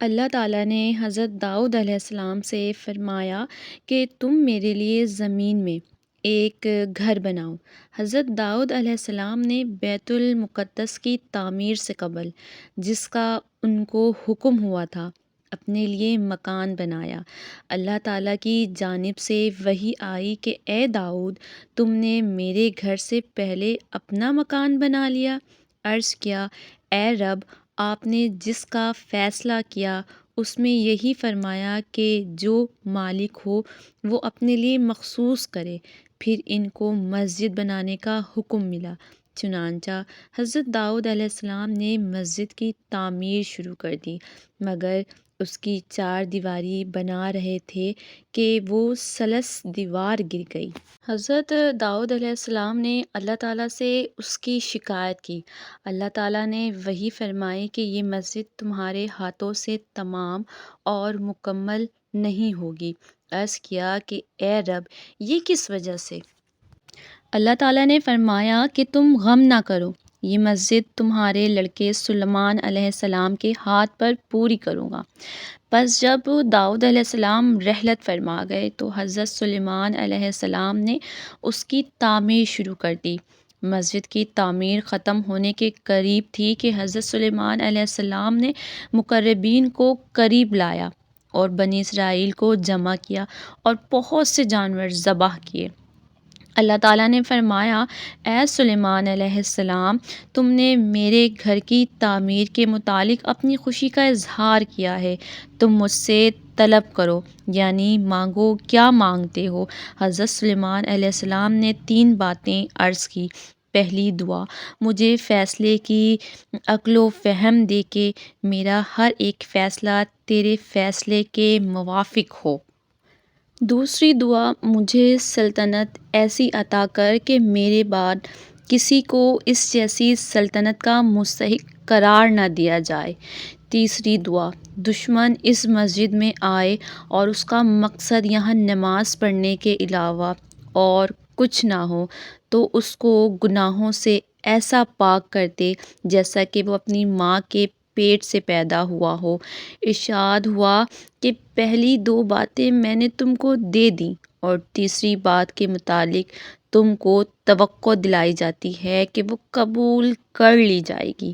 اللہ تعالیٰ نے حضرت داؤد علیہ السلام سے فرمایا کہ تم میرے لیے زمین میں ایک گھر بناؤ۔ حضرت داؤد علیہ السلام نے بیت المقدس کی تعمیر سے قبل، جس کا ان کو حکم ہوا تھا، اپنے لیے مکان بنایا۔ اللہ تعالیٰ کی جانب سے وحی آئی کہ اے داؤد، تم نے میرے گھر سے پہلے اپنا مکان بنا لیا۔ عرض کیا، اے رب، آپ نے جس کا فیصلہ کیا اس میں یہی فرمایا کہ جو مالک ہو وہ اپنے لیے مخصوص کرے۔ پھر ان کو مسجد بنانے کا حکم ملا۔ چنانچہ حضرت داؤد علیہ السلام نے مسجد کی تعمیر شروع کر دی، مگر اس کی چار دیواری بنا رہے تھے کہ وہ ثلث دیوار گر گئی۔ حضرت داؤد علیہ السلام نے اللہ تعالیٰ سے اس کی شکایت کی۔ اللہ تعالیٰ نے وحی فرمائی کہ یہ مسجد تمہارے ہاتھوں سے تمام اور مکمل نہیں ہوگی۔ عرض کیا کہ اے رب، یہ کس وجہ سے؟ اللہ تعالیٰ نے فرمایا کہ تم غم نہ کرو، یہ مسجد تمہارے لڑکے سلیمان علیہ السلام کے ہاتھ پر پوری کروں گا۔ پس جب داؤد علیہ السلام رحلت فرما گئے تو حضرت سلیمان علیہ السلام نے اس کی تعمیر شروع کر دی۔ مسجد کی تعمیر ختم ہونے کے قریب تھی کہ حضرت سلیمان علیہ السلام نے مقربین کو قریب لایا اور بنی اسرائیل کو جمع کیا اور بہت سے جانور ذبح کیے۔ اللہ تعالیٰ نے فرمایا، اے سلیمان علیہ السلام، تم نے میرے گھر کی تعمیر کے متعلق اپنی خوشی کا اظہار کیا ہے، تم مجھ سے طلب کرو، یعنی مانگو، کیا مانگتے ہو؟ حضرت سلیمان علیہ السلام نے 3 باتیں عرض کی۔ پہلی دعا، مجھے فیصلے کی عقل و فہم دے کہ میرا ہر ایک فیصلہ تیرے فیصلے کے موافق ہو۔ دوسری دعا، مجھے سلطنت ایسی عطا کر کہ میرے بعد کسی کو اس جیسی سلطنت کا مستحق قرار نہ دیا جائے۔ تیسری دعا، دشمن اس مسجد میں آئے اور اس کا مقصد یہاں نماز پڑھنے کے علاوہ اور کچھ نہ ہو تو اس کو گناہوں سے ایسا پاک کر دے جیسا کہ وہ اپنی ماں کے پیٹ سے پیدا ہوا ہو۔ ارشاد ہوا کہ پہلی 2 باتیں میں نے تم کو دے دیں اور تیسری بات کے متعلق تم کو توقع دلائی جاتی ہے کہ وہ قبول کر لی جائے گی۔